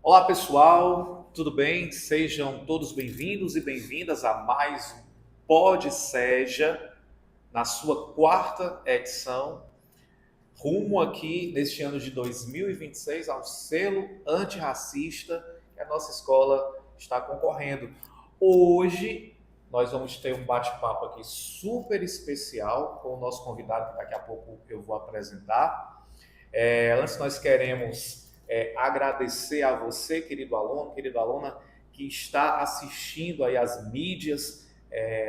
Olá pessoal, tudo bem? Sejam todos bem-vindos e bem-vindas a mais um Pod Seja, na sua quarta edição, rumo aqui neste ano de 2026 ao selo antirracista que a nossa escola está concorrendo. Hoje nós vamos ter um bate-papo aqui super especial com o nosso convidado que daqui a pouco eu vou apresentar. Antes, nós queremos agradecer a você, querido aluno, querida aluna, que está assistindo aí as mídias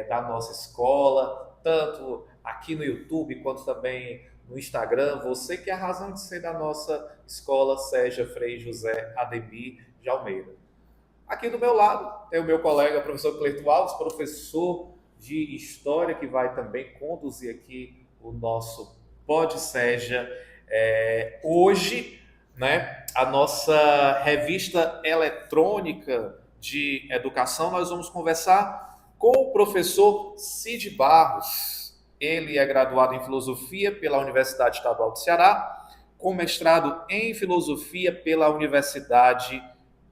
da nossa escola, tanto aqui no YouTube quanto também no Instagram. Você que é a razão de ser da nossa escola, Sérgio Frei José Ademir de Almeida. Aqui do meu lado tem o meu colega, professor Cleito Alves, professor de História, que vai também conduzir aqui o nosso Pod Seja. Hoje, né, a nossa revista eletrônica de educação, nós vamos conversar com o professor Cid Barros. Ele é graduado em Filosofia pela Universidade Estadual do Ceará, com mestrado em Filosofia pela Universidade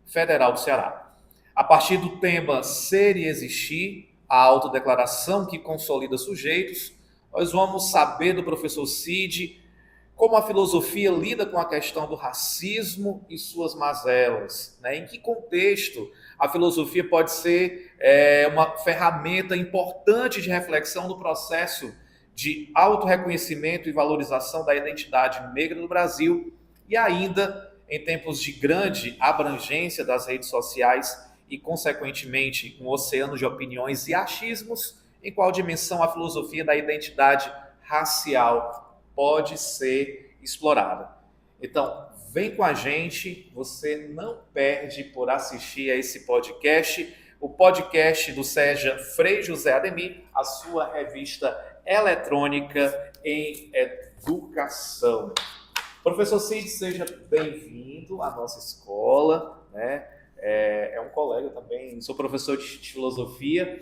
Federal do Ceará. A partir do tema Ser e Existir, a autodeclaração que consolida sujeitos, nós vamos saber do professor Cid como a filosofia lida com a questão do racismo e suas mazelas, né? Em que contexto a filosofia pode ser uma ferramenta importante de reflexão no processo de autorreconhecimento e valorização da identidade negra no Brasil e ainda em tempos de grande abrangência das redes sociais e, consequentemente, um oceano de opiniões e achismos, em qual dimensão a filosofia da identidade racial pode ser explorada. Então, vem com a gente, você não perde por assistir a esse podcast, o podcast do Sérgio Frei José Ademir, a sua revista eletrônica em educação. Professor Cid, seja bem-vindo à nossa escola, né? É um colega também, sou professor de filosofia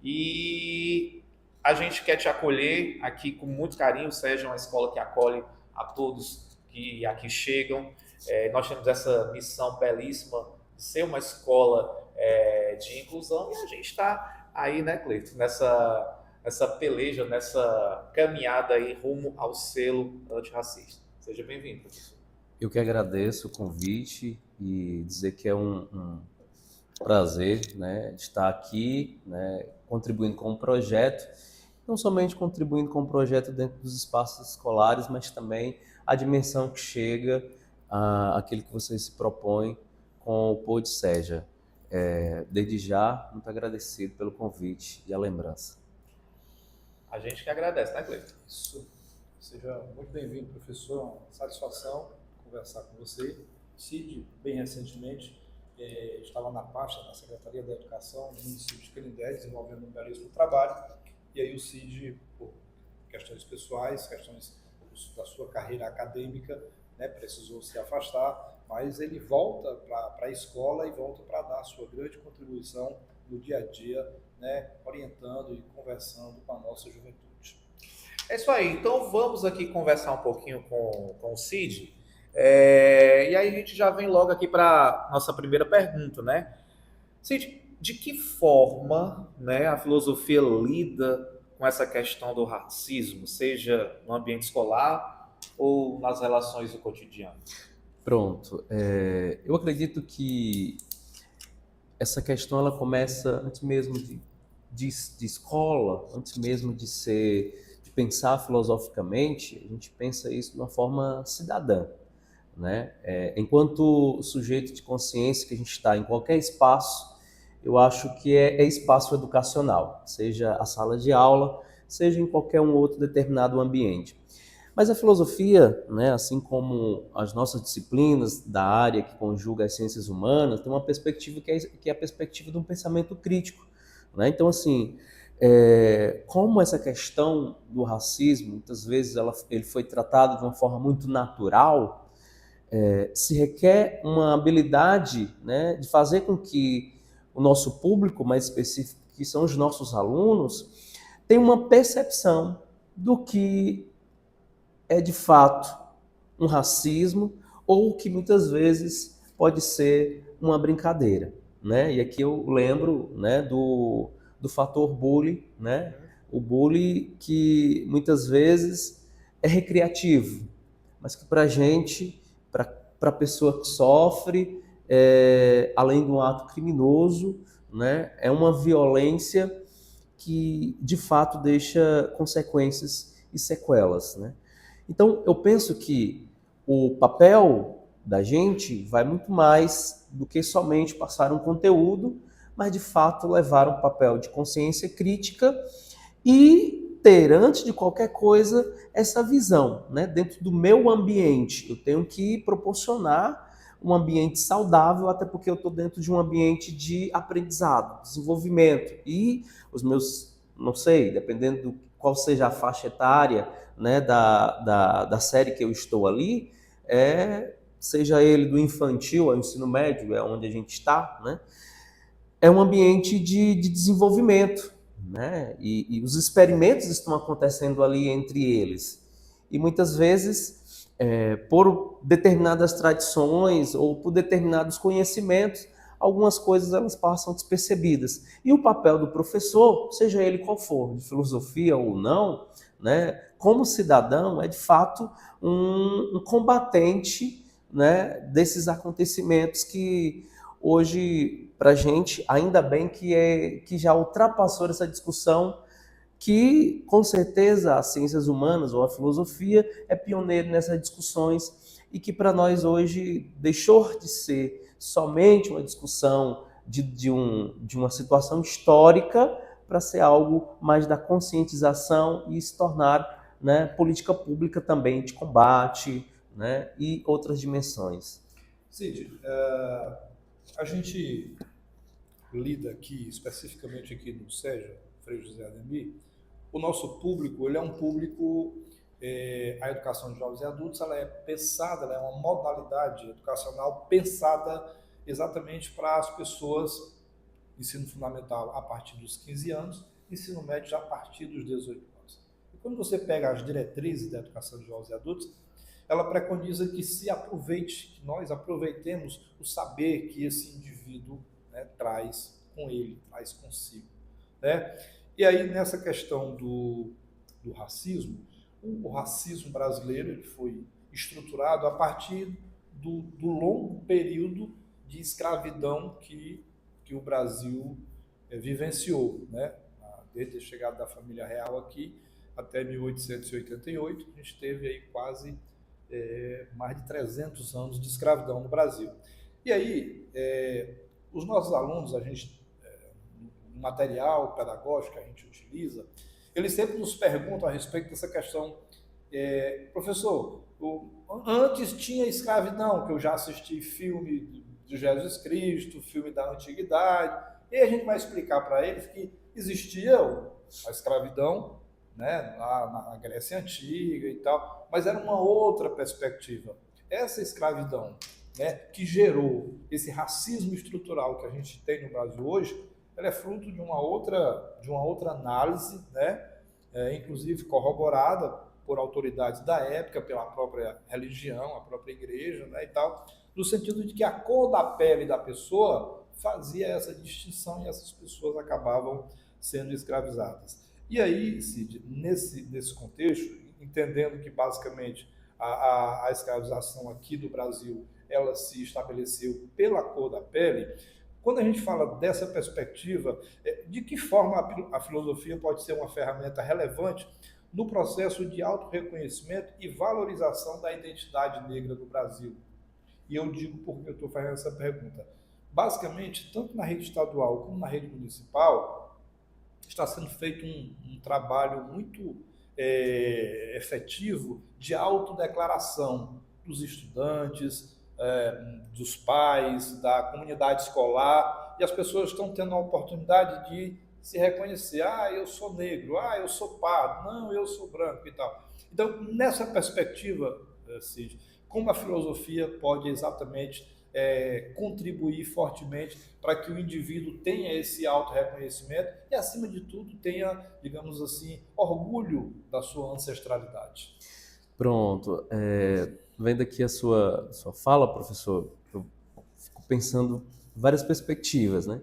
e a gente quer te acolher aqui com muito carinho, seja uma escola que acolhe a todos que aqui chegam. Nós temos essa missão belíssima de ser uma escola de inclusão e a gente está aí, né, Cleito, nessa peleja, nessa caminhada aí rumo ao selo antirracista. Seja bem-vindo, professor. Eu que agradeço o convite e dizer que é um prazer, né, estar aqui, né, contribuindo com o projeto, não somente contribuindo com o projeto dentro dos espaços escolares, mas também a dimensão que chega àquilo que você se propõe com o Pod Seja. Desde já, muito agradecido pelo convite e a lembrança. A gente que agradece, né, Cleiton? Isso. Seja muito bem-vindo, professor. Uma satisfação conversar com você. Cid, bem recentemente, estava na pasta da Secretaria da Educação do município de Canindé, desenvolvendo um belíssimo trabalho. E aí o Cid, por questões pessoais, questões da sua carreira acadêmica, né, precisou se afastar, mas ele volta para a escola e volta para dar a sua grande contribuição no dia a dia, né, orientando e conversando com a nossa juventude. É isso aí. Então vamos aqui conversar um pouquinho com o Cid. E aí a gente já vem logo aqui para nossa primeira pergunta, né? Cid, de que forma, né, a filosofia lida com essa questão do racismo, seja no ambiente escolar ou nas relações do cotidiano? Pronto. Eu acredito que essa questão ela começa antes mesmo de escola, antes mesmo de pensar filosoficamente, a gente pensa isso de uma forma cidadã, né? Enquanto sujeito de consciência que a gente está em qualquer espaço, eu acho que é espaço educacional, seja a sala de aula, seja em qualquer um outro determinado ambiente. Mas a filosofia, né, assim como as nossas disciplinas da área que conjuga as ciências humanas, tem uma perspectiva que é a perspectiva de um pensamento crítico, né? Então, assim, como essa questão do racismo, muitas vezes ele foi tratado de uma forma muito natural, se requer uma habilidade, né, de fazer com que o nosso público mais específico, que são os nossos alunos, tenha uma percepção do que é de fato um racismo ou que muitas vezes pode ser uma brincadeira, né? E aqui eu lembro, né, do fator bullying, né? O bullying que muitas vezes é recreativo, mas que para a gente, para a pessoa que sofre, além de um ato criminoso, né, é uma violência que de fato deixa consequências e sequelas, né? Então eu penso que o papel da gente vai muito mais do que somente passar um conteúdo, mas de fato levar um papel de consciência crítica e ter, antes de qualquer coisa, essa visão, né? Dentro do meu ambiente, eu tenho que proporcionar um ambiente saudável, até porque eu estou dentro de um ambiente de aprendizado, desenvolvimento. E os meus, não sei, dependendo do qual seja a faixa etária, né, da série que eu estou ali, seja ele do infantil ao ensino médio, é onde a gente está, né? É um ambiente de desenvolvimento, né? E os experimentos estão acontecendo ali entre eles. E muitas vezes, por determinadas tradições ou por determinados conhecimentos, algumas coisas elas passam despercebidas. E o papel do professor, seja ele qual for, de filosofia ou não, né, como cidadão, é de fato um combatente, né, desses acontecimentos que hoje, para a gente, ainda bem que já ultrapassou essa discussão, que com certeza as ciências humanas ou a filosofia é pioneiro nessas discussões e que para nós hoje deixou de ser somente uma discussão de uma situação histórica para ser algo mais da conscientização e se tornar, né, política pública também de combate, né, e outras dimensões. Cid, a gente lida aqui, especificamente aqui no SEJA, Frei José Ademir, o nosso público, ele é um público, a educação de jovens e adultos, ela é pensada, ela é uma modalidade educacional pensada exatamente para as pessoas, ensino fundamental a partir dos 15 anos, ensino médio já a partir dos 18 anos. E quando você pega as diretrizes da educação de jovens e adultos, ela preconiza que se aproveite, que nós aproveitemos o saber que esse indivíduo, né, traz com ele, traz consigo, né? E aí, nessa questão do racismo, o racismo brasileiro ele foi estruturado a partir do longo período de escravidão que o Brasil vivenciou, né? Desde a chegada da família real aqui até 1888, a gente teve aí quase mais de 300 anos de escravidão no Brasil. E aí, os nossos alunos, a gente, no material pedagógico que a gente utiliza, eles sempre nos perguntam a respeito dessa questão. Professor, antes tinha escravidão, que eu já assisti filme de Jesus Cristo, filme da Antiguidade, e a gente vai explicar para eles que existia a escravidão, né, na Grécia Antiga e tal, mas era uma outra perspectiva. Essa escravidão, né, que gerou esse racismo estrutural que a gente tem no Brasil hoje, ela é fruto de uma outra análise, né, inclusive corroborada por autoridades da época, pela própria religião, a própria igreja, né, e tal, no sentido de que a cor da pele da pessoa fazia essa distinção e essas pessoas acabavam sendo escravizadas. E aí, Cid, nesse contexto, entendendo que basicamente a escravização aqui do Brasil, ela se estabeleceu pela cor da pele, quando a gente fala dessa perspectiva, de que forma a filosofia pode ser uma ferramenta relevante no processo de autorreconhecimento e valorização da identidade negra do Brasil? E eu digo porque eu estou fazendo essa pergunta. Basicamente, tanto na rede estadual como na rede municipal, está sendo feito um trabalho muito efetivo de autodeclaração dos estudantes, dos pais, da comunidade escolar, e as pessoas estão tendo a oportunidade de se reconhecer. Eu sou negro, eu sou pardo, não, eu sou branco e tal. Então, nessa perspectiva, Cid, como a filosofia pode exatamente contribuir fortemente para que o indivíduo tenha esse autorreconhecimento e, acima de tudo, tenha, digamos assim, orgulho da sua ancestralidade? Pronto. Vendo aqui a sua fala, professor, eu fico pensando várias perspectivas, né?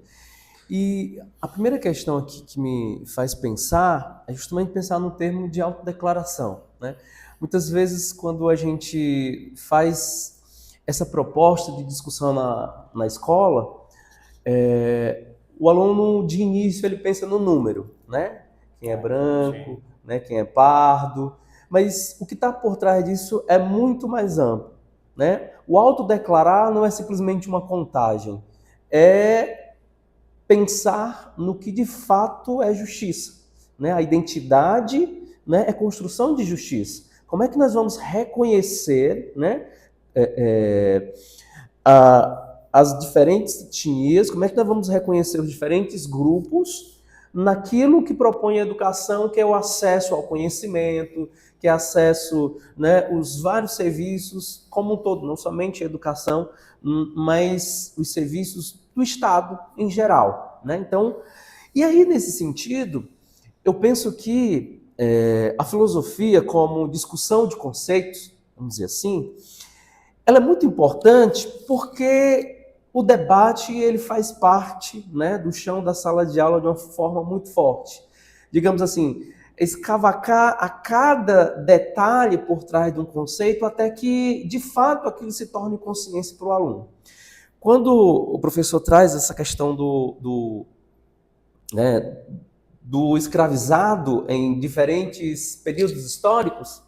E a primeira questão aqui que me faz pensar é justamente pensar no termo de autodeclaração, né? Muitas vezes, quando a gente faz essa proposta de discussão na escola, o aluno, de início, ele pensa no número, né? Quem é branco, né? Quem é pardo, mas o que está por trás disso é muito mais amplo, né? O autodeclarar não é simplesmente uma contagem, é pensar no que de fato é justiça, né? A identidade, né, é construção de justiça. Como é que nós vamos reconhecer, né, as diferentes etnias, como é que nós vamos reconhecer os diferentes grupos naquilo que propõe a educação, que é o acesso ao conhecimento, que é acesso, né, os vários serviços como um todo, não somente a educação, mas os serviços do Estado em geral, né? Então, e aí nesse sentido, eu penso que a filosofia como discussão de conceitos, vamos dizer assim, ela é muito importante porque o debate ele faz parte, né, do chão da sala de aula de uma forma muito forte. Digamos assim, escavacar a cada detalhe por trás de um conceito até que, de fato, aquilo se torne consciência para o aluno. Quando o professor traz essa questão do escravizado em diferentes períodos históricos,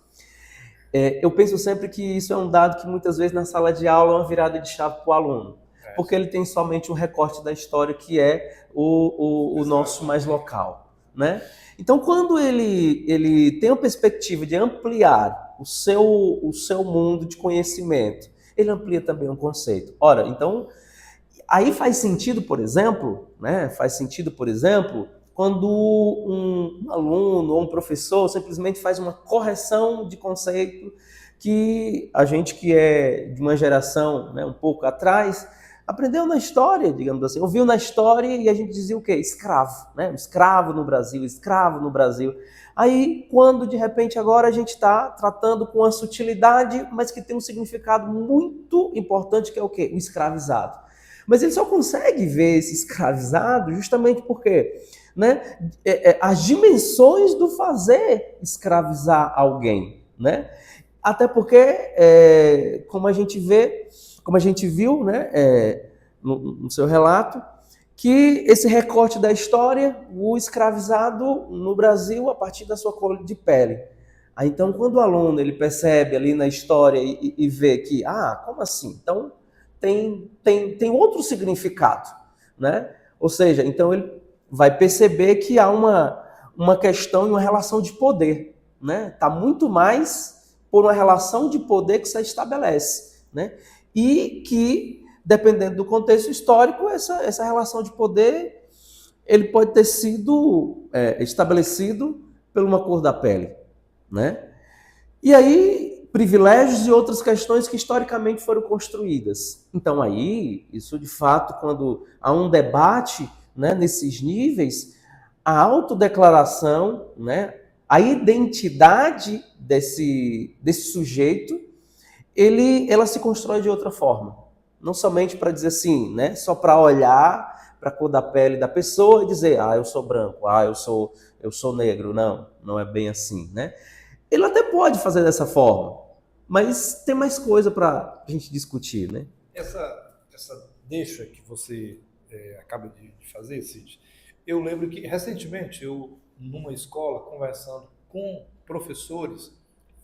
eu penso sempre que isso é um dado que muitas vezes na sala de aula é uma virada de chave para o aluno, porque ele tem somente um recorte da história que é o nosso mais local, né? Então, quando ele tem a perspectiva de ampliar o seu mundo de conhecimento, ele amplia também um conceito. Ora, então, aí faz sentido, por exemplo, né? Faz sentido, por exemplo, quando um aluno ou um professor simplesmente faz uma correção de conceito que a gente que é de uma geração, né, um pouco atrás, aprendeu na história, digamos assim, ouviu na história e a gente dizia o quê? Escravo, né? Escravo no Brasil, escravo no Brasil. Aí, quando de repente agora a gente está tratando com uma sutilidade, mas que tem um significado muito importante, que é o quê? O escravizado. Mas ele só consegue ver esse escravizado justamente porque, né, as dimensões do fazer escravizar alguém, né? Até porque, como a gente viu, né, no seu relato, que esse recorte da história, o escravizado no Brasil a partir da sua cor de pele. Aí, então, quando o aluno ele percebe ali na história e vê que, como assim? Então, tem outro significado, né? Ou seja, então ele vai perceber que há uma questão e uma relação de poder, né? Está muito mais por uma relação de poder que se estabelece, né? E que, dependendo do contexto histórico, essa relação de poder ele pode ter sido estabelecido por uma cor da pele, né? E aí, privilégios e outras questões que historicamente foram construídas. Então aí, isso de fato, quando há um debate, né, nesses níveis, a autodeclaração, né, a identidade desse sujeito, ela se constrói de outra forma. Não somente para dizer assim, né, só para olhar para a cor da pele da pessoa e dizer, eu sou branco, eu sou negro. Não é bem assim, né? Ele até pode fazer dessa forma, mas tem mais coisa para a gente discutir, né? Essa deixa que você acaba de fazer, Cid, eu lembro que recentemente eu, numa escola, conversando com professores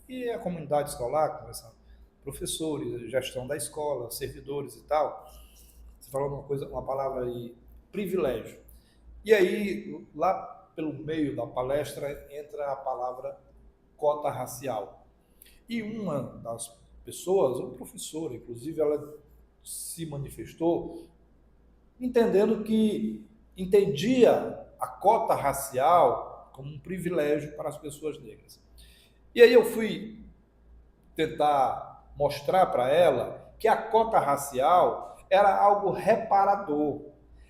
e a comunidade escolar, conversando com professores, gestão da escola, servidores e tal, você falou uma palavra aí, privilégio. E aí, lá pelo meio da palestra, entra a palavra cota racial. E uma das pessoas, uma professora, inclusive, ela se manifestou entendendo que entendia a cota racial como um privilégio para as pessoas negras. E aí eu fui tentar mostrar para ela que a cota racial era algo reparador,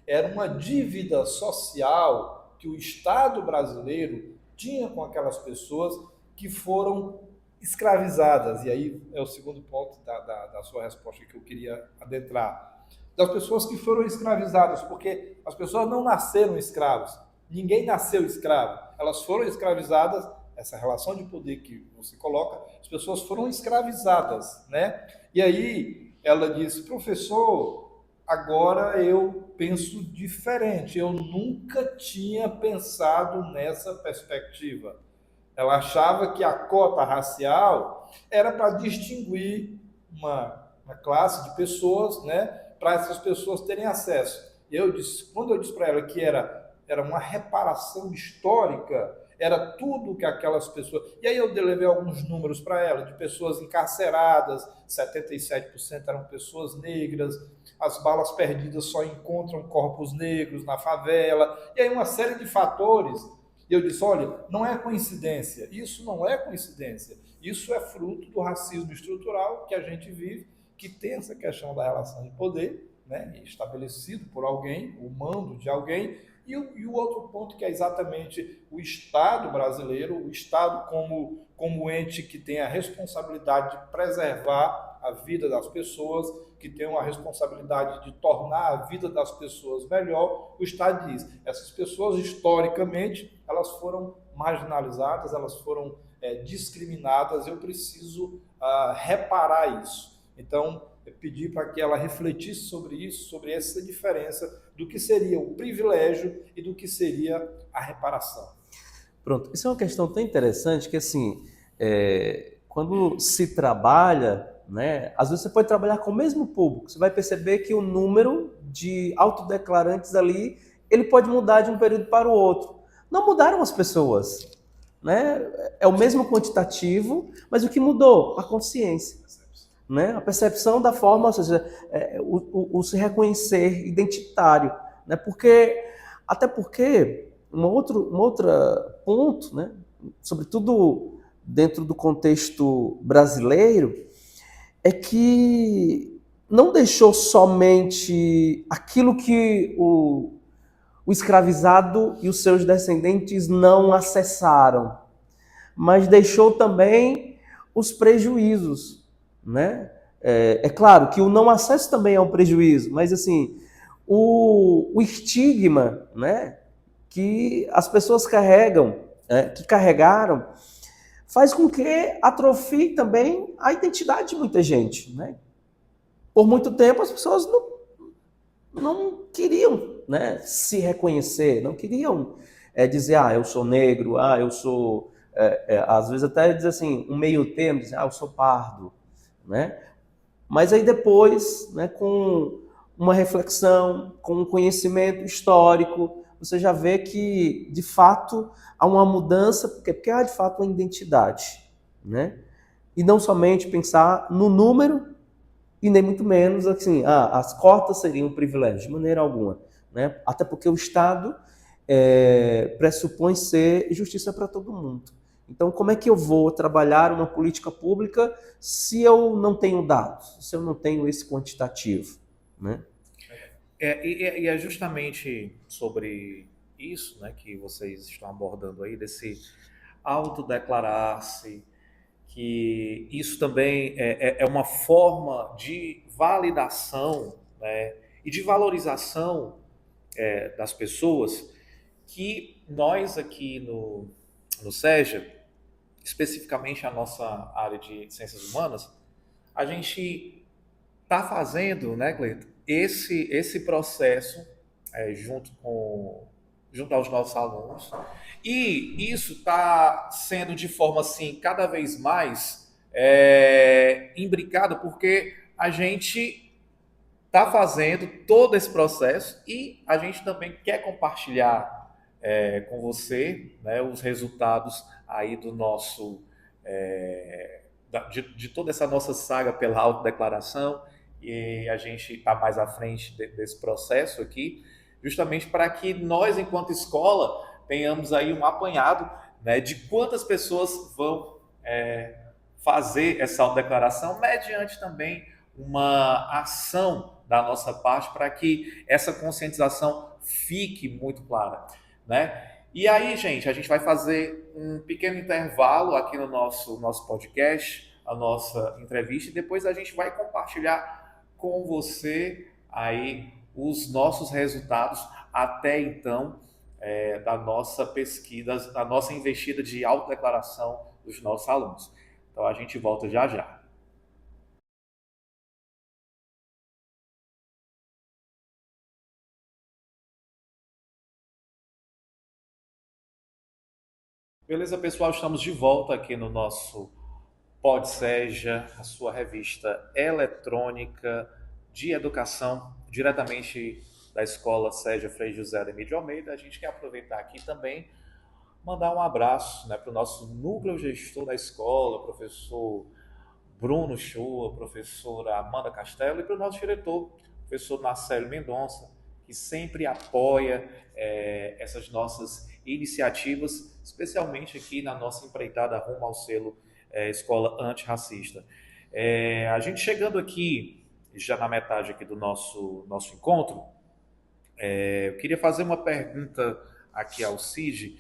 era uma dívida social que o Estado brasileiro tinha com aquelas pessoas que foram escravizadas. E aí é o segundo ponto da sua resposta que eu queria adentrar. das pessoas que foram escravizadas, porque as pessoas não nasceram escravos, ninguém nasceu escravo, elas foram escravizadas, essa relação de poder que você coloca, as pessoas foram escravizadas, né? E aí ela disse, professor, agora eu penso diferente, eu nunca tinha pensado nessa perspectiva. Ela achava que a cota racial era para distinguir uma classe de pessoas, né, para essas pessoas terem acesso. Quando eu disse para ela que era uma reparação histórica, era tudo que aquelas pessoas... E aí eu levei alguns números para ela, de pessoas encarceradas, 77% eram pessoas negras, as balas perdidas só encontram corpos negros na favela, e aí uma série de fatores. E eu disse, olha, não é coincidência, isso não é coincidência, isso é fruto do racismo estrutural que a gente vive, que tem essa questão da relação de poder, né, estabelecido por alguém, o mando de alguém, e o outro ponto que é exatamente o Estado brasileiro, o Estado como ente que tem a responsabilidade de preservar a vida das pessoas, que tem uma responsabilidade de tornar a vida das pessoas melhor, o Estado diz, essas pessoas historicamente, elas foram marginalizadas, elas foram discriminadas, eu preciso reparar isso. Então, eu pedi para que ela refletisse sobre isso, sobre essa diferença do que seria o privilégio e do que seria a reparação. Pronto, isso é uma questão tão interessante que, assim, quando se trabalha, né, às vezes você pode trabalhar com o mesmo público, você vai perceber que o número de autodeclarantes ali, ele pode mudar de um período para o outro. Não mudaram as pessoas, né? É o mesmo quantitativo, mas o que mudou? A consciência. Né? A percepção da forma, ou seja, o se reconhecer identitário, né? Até porque um outro ponto, né? Sobretudo dentro do contexto brasileiro, é que não deixou somente aquilo que o escravizado e os seus descendentes não acessaram, mas deixou também os prejuízos. Né? É claro que o não acesso também é um prejuízo, mas assim, o estigma, né, que as pessoas carregaram, faz com que atrofie também a identidade de muita gente. Né? Por muito tempo as pessoas não queriam, né, se reconhecer, não queriam dizer, eu sou negro, eu sou... às vezes até dizer assim, um meio termo, dizer, eu sou pardo. Né? Mas aí depois, né, com uma reflexão, com um conhecimento histórico, você já vê que, de fato, há uma mudança, porque há, de fato, uma identidade. Né? E não somente pensar no número, e nem muito menos, assim, as cotas seriam um privilégio, de maneira alguma. Né? Até porque o Estado pressupõe ser justiça para todo mundo. Então, como é que eu vou trabalhar uma política pública se eu não tenho dados, se eu não tenho esse quantitativo? Né? E é justamente sobre isso, né, que vocês estão abordando aí, desse autodeclarar-se, que isso também é uma forma de validação, né, e de valorização das pessoas, que nós aqui no SEJA, especificamente a nossa área de ciências humanas, a gente está fazendo, né, Cleiton, esse processo junto aos nossos alunos, e isso está sendo de forma assim cada vez mais imbricado, porque a gente está fazendo todo esse processo e a gente também quer compartilhar com você, né, os resultados aí do nosso de toda essa nossa saga pela autodeclaração, e a gente está mais à frente desse processo aqui, justamente para que nós, enquanto escola, tenhamos aí um apanhado, né, de quantas pessoas vão fazer essa autodeclaração, mediante também uma ação da nossa parte para que essa conscientização fique muito clara. Né? E aí, gente, a gente vai fazer um pequeno intervalo aqui no nosso podcast, a nossa entrevista, e depois a gente vai compartilhar com você aí os nossos resultados até então da nossa pesquisa, da nossa investida de autodeclaração dos nossos alunos. Então a gente volta já já. Beleza, pessoal? Estamos de volta aqui no nosso PodSeja, a sua revista eletrônica de educação, diretamente da Escola Seja Frei José de Almeida. A gente quer aproveitar aqui também, mandar um abraço, né, para o nosso núcleo gestor da escola, professor Bruno Shoa, professora Amanda Castelo, e para o nosso diretor, professor Marcelo Mendonça, que sempre apoia essas nossas iniciativas, especialmente aqui na nossa empreitada rumo ao selo Escola Antirracista. A gente chegando aqui, já na metade aqui do nosso encontro, eu queria fazer uma pergunta aqui ao Cid.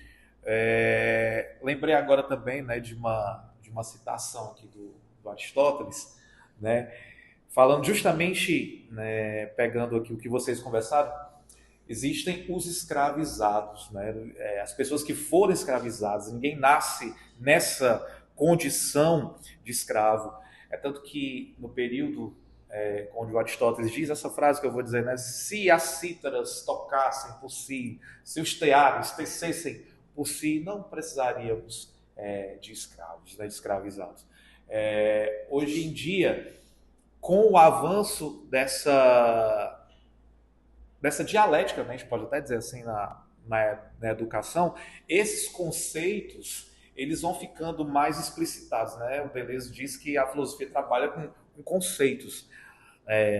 Lembrei agora também, né, de uma citação aqui do Aristóteles, né, falando justamente, né, pegando aqui o que vocês conversaram. Existem os escravizados, né, as pessoas que foram escravizadas. Ninguém nasce nessa condição de escravo. É tanto que no período onde o Aristóteles diz essa frase que eu vou dizer, né, se as cítaras tocassem por si, se os teares tecessem por si, não precisaríamos de escravos, né, de escravizados. Hoje em dia, com o avanço dessa dialética, né, a gente pode até dizer assim, na educação, esses conceitos eles vão ficando mais explicitados, né? O Deleuze diz que a filosofia trabalha com conceitos,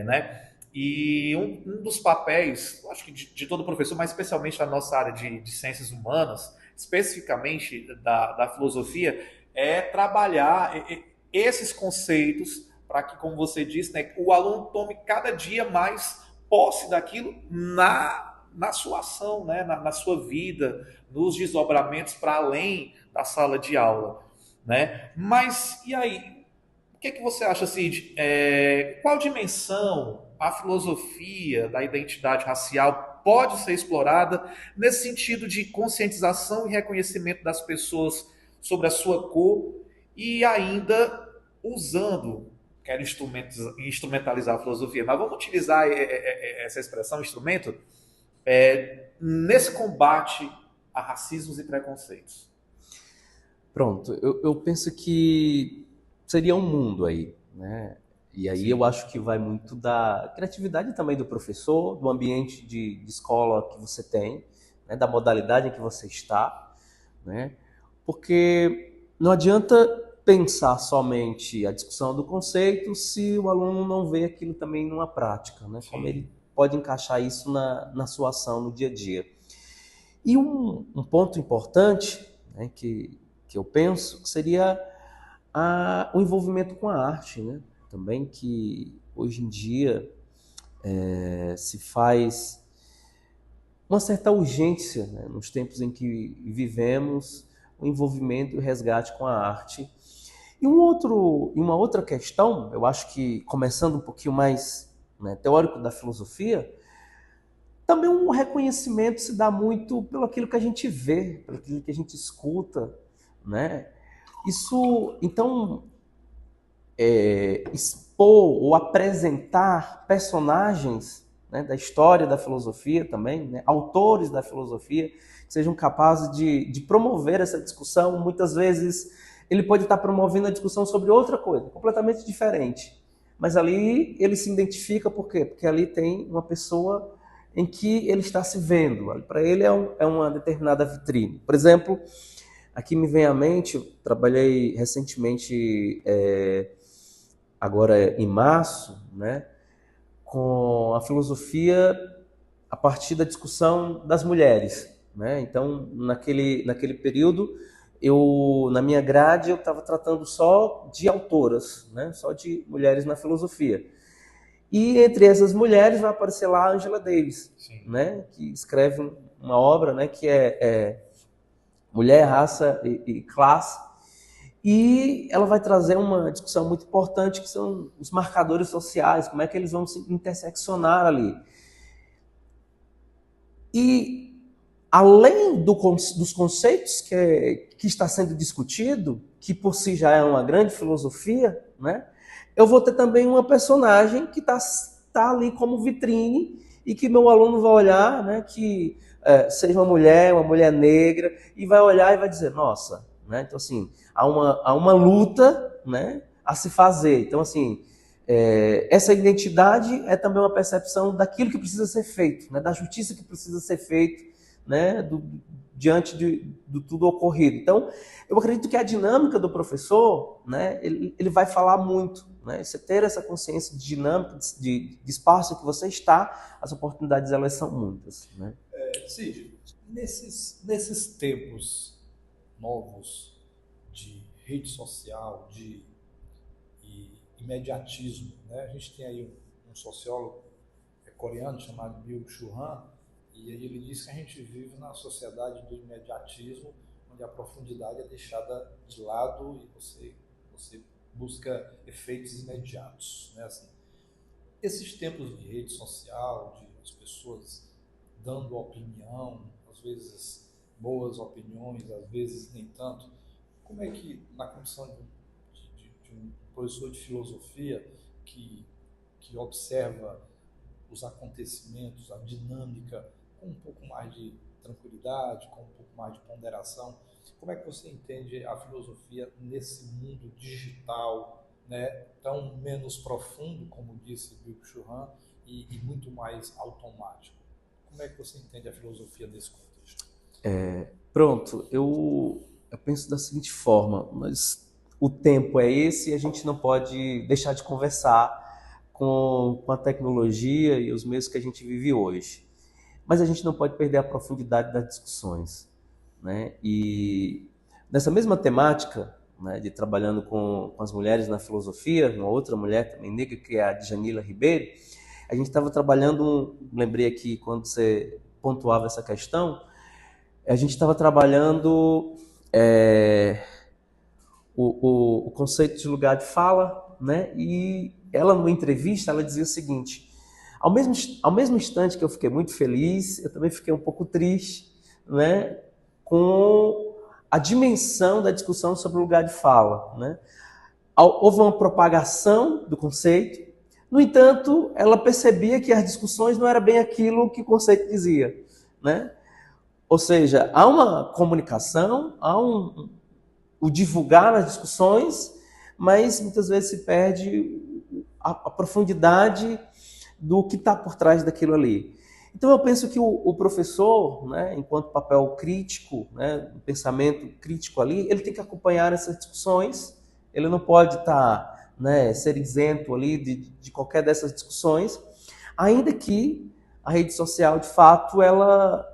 né? E um dos papéis, acho que de todo professor, mas especialmente da nossa área de ciências humanas, especificamente da filosofia, é trabalhar esses conceitos para que, como você disse, né, o aluno tome cada dia mais posse daquilo na sua ação, né, na sua vida, nos desdobramentos para além da sala de aula, né? Mas e aí? O que você acha, Cid? Qual dimensão a filosofia da identidade racial pode ser explorada nesse sentido de conscientização e reconhecimento das pessoas sobre a sua cor e ainda usando, quero instrumentalizar a filosofia, mas vamos utilizar essa expressão, instrumento, nesse combate a racismos e preconceitos? Pronto, eu penso que seria um mundo aí, né? E aí eu acho que vai muito da criatividade também do professor, do ambiente de escola que você tem, né? Da modalidade em que você está, né? Porque não adianta pensar somente a discussão do conceito se o aluno não vê aquilo também numa prática, né? Como ele pode encaixar isso na sua ação no dia a dia. E um ponto importante, né, que eu penso seria o envolvimento com a arte, né? Também que hoje em dia se faz uma certa urgência, né, nos tempos em que vivemos, o envolvimento e o resgate com a arte. E uma outra questão, eu acho que começando um pouquinho mais, né, teórico da filosofia, também um reconhecimento se dá muito pelo aquilo que a gente vê, pelo aquilo que a gente escuta, né? Isso, então, expor ou apresentar personagens, né, da história da filosofia também, né, autores da filosofia, que sejam capazes de promover essa discussão. Muitas vezes ele pode estar promovendo a discussão sobre outra coisa, completamente diferente. Mas ali ele se identifica, por quê? Porque ali tem uma pessoa em que ele está se vendo. Para ele é uma determinada vitrine. Por exemplo, aqui me vem à mente, eu trabalhei recentemente, agora em março, né, com a filosofia a partir da discussão das mulheres, né? Então, naquele período, na minha grade, eu estava tratando só de autoras, né? Só de mulheres na filosofia. E entre essas mulheres vai aparecer lá a Angela Davis, né, que escreve uma obra, né, que é Mulher, Raça e Classe. E ela vai trazer uma discussão muito importante, que são os marcadores sociais, como é que eles vão se interseccionar ali. E, além dos conceitos que está sendo discutido, que por si já é uma grande filosofia, né, eu vou ter também uma personagem que está ali como vitrine e que meu aluno vai olhar, né, que seja uma mulher negra, e vai olhar e vai dizer, nossa, né, então assim, há uma luta, né, a se fazer. Então assim, essa identidade é também uma percepção daquilo que precisa ser feito, né, da justiça que precisa ser feita, né, diante de tudo ocorrido. Então, eu acredito que a dinâmica do professor, né, ele vai falar muito. Né, você ter essa consciência de dinâmica, de espaço que você está, as oportunidades elas são muitas. Né? Cid, nesses tempos novos de rede social, de imediatismo, né? A gente tem aí um sociólogo coreano chamado Byung-Chul Han, e aí ele diz que a gente vive na sociedade do imediatismo, onde a profundidade é deixada de lado e você busca efeitos imediatos, né? Assim, esses tempos de rede social, de as pessoas dando opinião, às vezes boas opiniões, às vezes nem tanto, como é que, na condição de um professor de filosofia que observa os acontecimentos, a dinâmica, com um pouco mais de tranquilidade, com um pouco mais de ponderação, como é que você entende a filosofia nesse mundo digital, né, tão menos profundo, como disse Byung-Chul Han, e muito mais automático? Como é que você entende a filosofia nesse contexto? Pronto, eu penso da seguinte forma, mas o tempo é esse e a gente não pode deixar de conversar com a tecnologia e os meios que a gente vive hoje. Mas a gente não pode perder a profundidade das discussões. Né? E nessa mesma temática, né, de trabalhando com as mulheres na filosofia, uma outra mulher também negra, que é a Djanila Ribeiro, a gente estava trabalhando, lembrei aqui quando você pontuava essa questão, a gente estava trabalhando o conceito de lugar de fala, né? E ela, numa entrevista, ela dizia o seguinte, ao mesmo instante que eu fiquei muito feliz, eu também fiquei um pouco triste, né, com a dimensão da discussão sobre o lugar de fala. Né? Houve uma propagação do conceito, no entanto, ela percebia que as discussões não era bem aquilo que o conceito dizia. Né? Ou seja, há uma comunicação, há o divulgar nas discussões, mas muitas vezes se perde a profundidade do que está por trás daquilo ali. Então eu penso que o professor, né, enquanto papel crítico, né, um pensamento crítico ali, ele tem que acompanhar essas discussões, ele não pode estar, né, ser isento ali de qualquer dessas discussões, ainda que a rede social, de fato, ela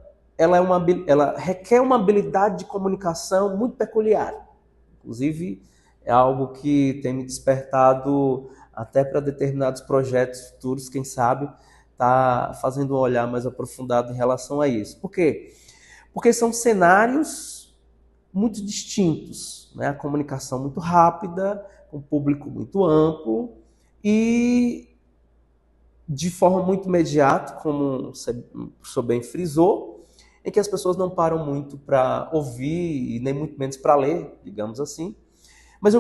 requer uma habilidade de comunicação muito peculiar. Inclusive, é algo que tem me despertado até para determinados projetos futuros, quem sabe, tá fazendo um olhar mais aprofundado em relação a isso. Por quê? Porque são cenários muito distintos, né? A comunicação muito rápida, com um público muito amplo e de forma muito imediata, como o professor bem frisou, em que as pessoas não param muito para ouvir e nem muito menos para ler, digamos assim. Mas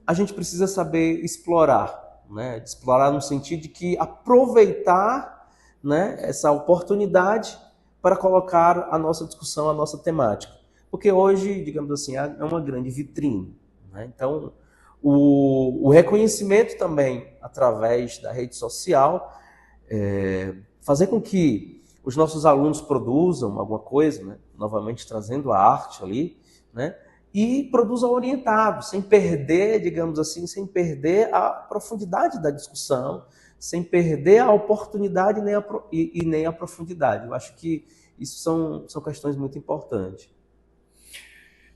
a gente precisa saber explorar, né? Explorar no sentido de que aproveitar, né, essa oportunidade para colocar a nossa discussão, a nossa temática. Porque hoje, digamos assim, é uma grande vitrine. Né? Então, o reconhecimento também através da rede social, fazer com que os nossos alunos produzam alguma coisa, né? Novamente trazendo a arte ali, né? E produzam orientado, sem perder, digamos assim, sem perder a profundidade da discussão, sem perder a oportunidade nem a profundidade. Eu acho que isso são questões muito importantes.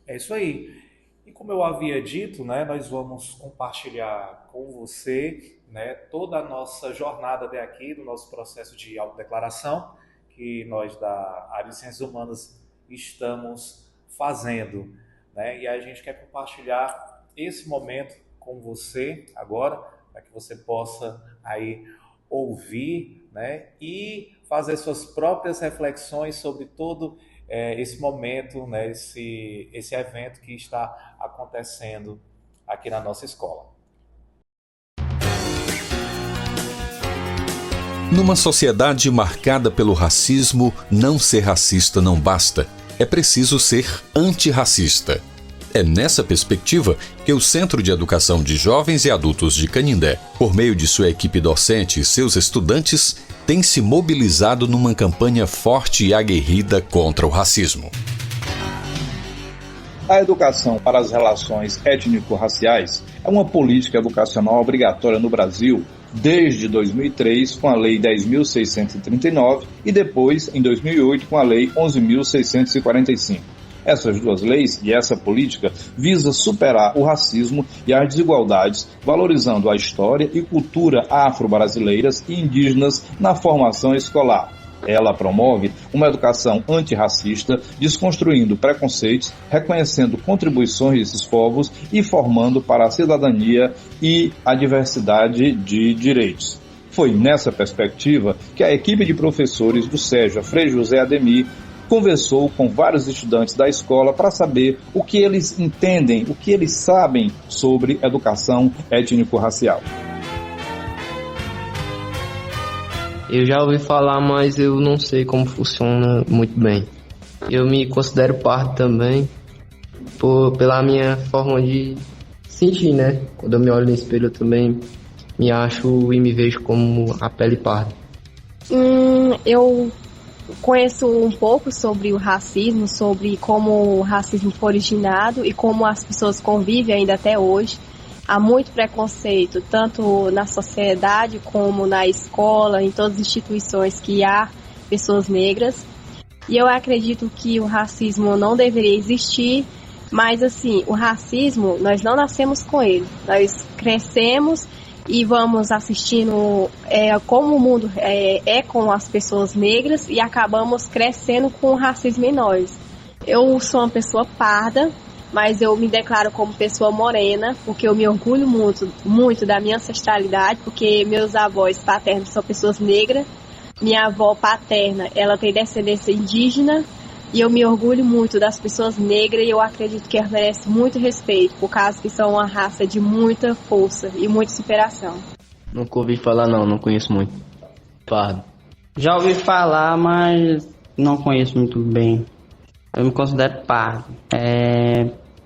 É isso aí. E como eu havia dito, né, nós vamos compartilhar com você, né, toda a nossa jornada até aqui, do nosso processo de autodeclaração, que nós da área de Ciências Humanas estamos fazendo. Né? E a gente quer compartilhar esse momento com você agora, para que você possa aí ouvir, né, e fazer suas próprias reflexões sobre todo esse momento, né, esse evento que está acontecendo aqui na nossa escola. Numa sociedade marcada pelo racismo, não ser racista não basta. É preciso ser antirracista. É nessa perspectiva que o Centro de Educação de Jovens e Adultos de Canindé, por meio de sua equipe docente e seus estudantes, tem se mobilizado numa campanha forte e aguerrida contra o racismo. A educação para as relações étnico-raciais é uma política educacional obrigatória no Brasil desde 2003 com a Lei 10.639 e depois, em 2008, com a Lei 11.645. Essas duas leis e essa política visa superar o racismo e as desigualdades, valorizando a história e cultura afro-brasileiras e indígenas na formação escolar. Ela promove uma educação antirracista, desconstruindo preconceitos, reconhecendo contribuições desses povos e formando para a cidadania e a diversidade de direitos. Foi nessa perspectiva que a equipe de professores do SEJA Frei José Ademir conversou com vários estudantes da escola para saber o que eles entendem, o que eles sabem sobre educação étnico-racial. Eu já ouvi falar, mas eu não sei como funciona muito bem. Eu me considero pardo também, pela minha forma de sentir, né? Quando eu me olho no espelho, eu também me acho e me vejo como a pele parda. Eu conheço um pouco sobre o racismo, sobre como o racismo foi originado e como as pessoas convivem ainda até hoje. Há muito preconceito, tanto na sociedade como na escola, em todas as instituições que há pessoas negras. E eu acredito que o racismo não deveria existir, mas assim, o racismo, nós não nascemos com ele. Nós crescemos e vamos assistindo como o mundo é com as pessoas negras e acabamos crescendo com o racismo em nós. Eu sou uma pessoa parda, mas eu me declaro como pessoa morena, porque eu me orgulho muito da minha ancestralidade, porque meus avós paternos são pessoas negras, minha avó paterna, ela tem descendência indígena, e eu me orgulho muito das pessoas negras e eu acredito que elas merecem muito respeito, por causa que são uma raça de muita força e muita superação. Nunca ouvi falar não conheço muito. Pardo. Já ouvi falar, mas não conheço muito bem. Eu me considero pardo.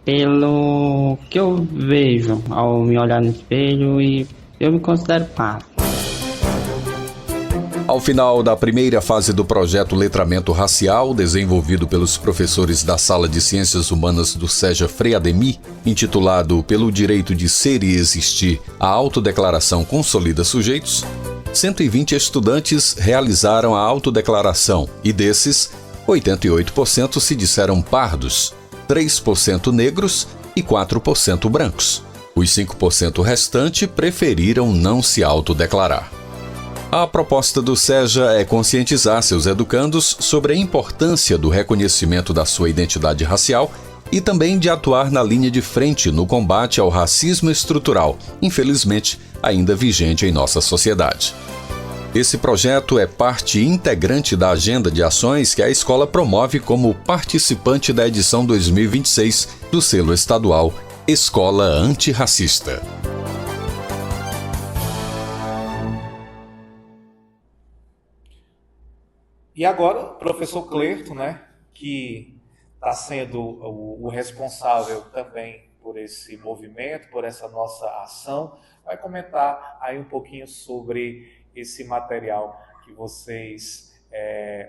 Pelo que eu vejo ao me olhar no espelho, e eu me considero pardo. Ao final da primeira fase do projeto Letramento Racial, desenvolvido pelos professores da Sala de Ciências Humanas do SEJA Frei Ademir, intitulado Pelo Direito de Ser e Existir, a Autodeclaração Consolida Sujeitos, 120 estudantes realizaram a autodeclaração e desses, 88% se disseram pardos, 3% negros e 4% brancos. Os 5% restante preferiram não se autodeclarar. A proposta do SEJA é conscientizar seus educandos sobre a importância do reconhecimento da sua identidade racial e também de atuar na linha de frente no combate ao racismo estrutural, infelizmente ainda vigente em nossa sociedade. Esse projeto é parte integrante da agenda de ações que a escola promove como participante da edição 2026 do selo estadual Escola Antirracista. E agora, o professor Clerto, né, que está sendo o responsável também por esse movimento, por essa nossa ação, vai comentar aí um pouquinho sobre esse material que vocês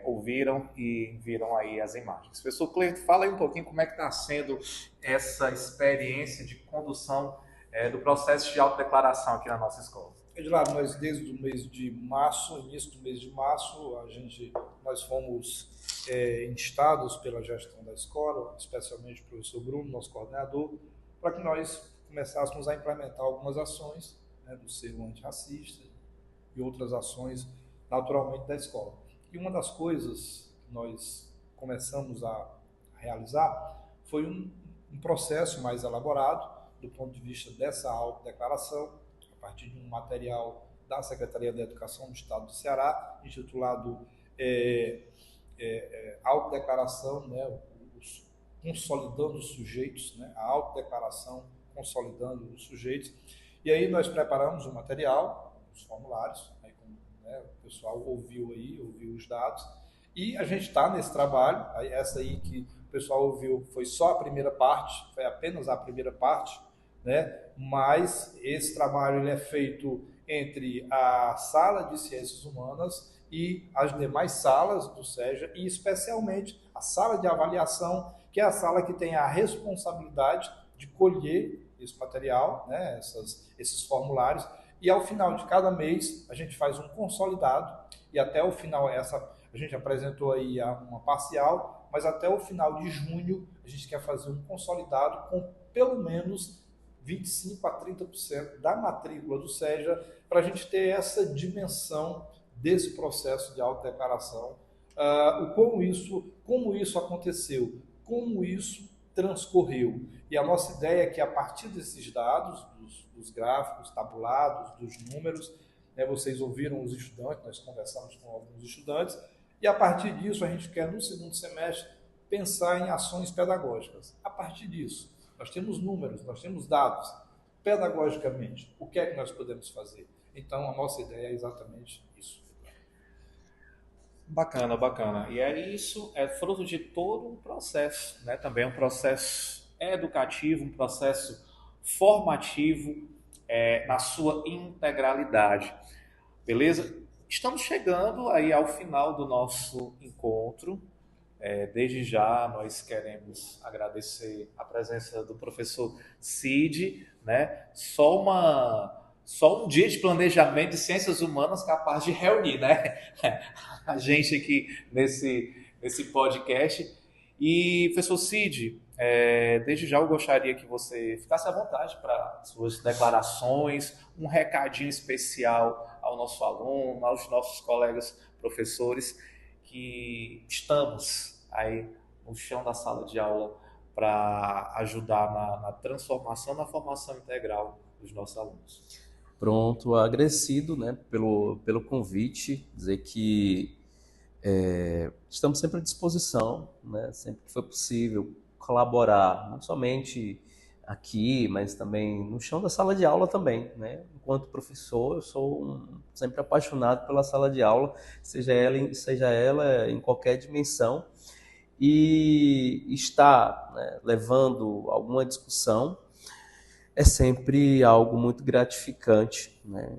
ouviram e viram aí as imagens. Professor Clerto, fala aí um pouquinho como é que está sendo essa experiência de condução do processo de autodeclaração aqui na nossa escola. Edilado, nós desde o mês de março, início do mês de março, nós fomos instados pela gestão da escola, especialmente o professor Bruno, nosso coordenador, para que nós começássemos a implementar algumas ações, né, do selo antirracista e outras ações naturalmente da escola. E uma das coisas que nós começamos a realizar foi um processo mais elaborado, do ponto de vista dessa autodeclaração, a partir de um material da Secretaria da Educação do Estado do Ceará, intitulado Autodeclaração, né, Consolidando os Sujeitos, né, a Autodeclaração Consolidando os Sujeitos. E aí nós preparamos o material, os formulários, aí, né, o pessoal ouviu os dados, e a gente está nesse trabalho. Essa aí que o pessoal ouviu foi só a primeira parte, foi apenas a primeira parte, né? Mas esse trabalho ele é feito entre a Sala de Ciências Humanas e as demais salas do SEJA, e especialmente a Sala de Avaliação, que é a sala que tem a responsabilidade de colher esse material, né? esses formulários, e ao final de cada mês a gente faz um consolidado, e até o final, a gente apresentou aí uma parcial, mas até o final de junho a gente quer fazer um consolidado com pelo menos 25% a 30% da matrícula do SEJA, para a gente ter essa dimensão desse processo de autodeclaração, como isso aconteceu, como isso transcorreu. E a nossa ideia é que, a partir desses dados, dos gráficos tabulados, dos números, né, vocês ouviram os estudantes, nós conversamos com alguns estudantes, e a partir disso a gente quer, no segundo semestre, pensar em ações pedagógicas. A partir disso, nós temos números, nós temos dados. Pedagogicamente, o que é que nós podemos fazer? Então, a nossa ideia é exatamente isso. Bacana, bacana. E isso é fruto de todo um processo, né? Também um processo educativo, um processo formativo na sua integralidade. Beleza? Estamos chegando aí ao final do nosso encontro. Desde já nós queremos agradecer a presença do professor Cid, né? Só um dia de planejamento de ciências humanas capaz de reunir, né? A gente aqui nesse podcast. E, professor Cid, desde já eu gostaria que você ficasse à vontade para suas declarações, um recadinho especial ao nosso aluno, aos nossos colegas professores, que estamos aí no chão da sala de aula para ajudar na transformação, na formação integral dos nossos alunos. Pronto, agradecido, né, pelo convite, dizer que estamos sempre à disposição, né, sempre que for possível, colaborar, não somente aqui, mas também no chão da sala de aula também, né? Enquanto professor, eu sou sempre apaixonado pela sala de aula, seja ela em qualquer dimensão, e estar, né, levando alguma discussão é sempre algo muito gratificante, né,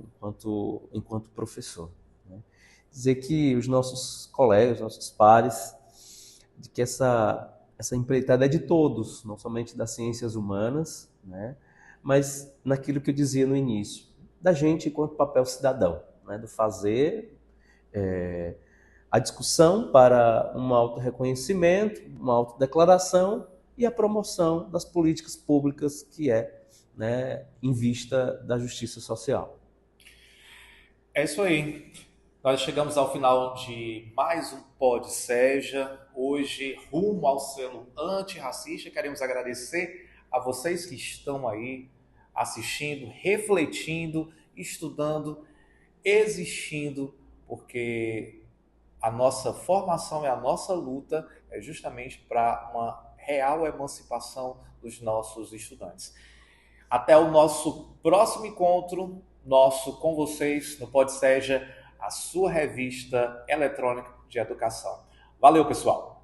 enquanto professor, né? Dizer que os nossos colegas, nossos pares, de que essa empreitada é de todos, não somente das ciências humanas, né, mas naquilo que eu dizia no início, da gente enquanto papel cidadão, né, do fazer a discussão para um autorreconhecimento, uma autodeclaração e a promoção das políticas públicas que né, em vista da justiça social. É isso aí. Nós chegamos ao final de mais um Pod SEJA, hoje rumo ao selo antirracista. Queremos agradecer a vocês que estão aí assistindo, refletindo, estudando, existindo, porque a nossa formação e a nossa luta é justamente para uma real emancipação dos nossos estudantes. Até o nosso próximo encontro, com vocês no Pod SEJA, a sua revista eletrônica de educação. Valeu, pessoal!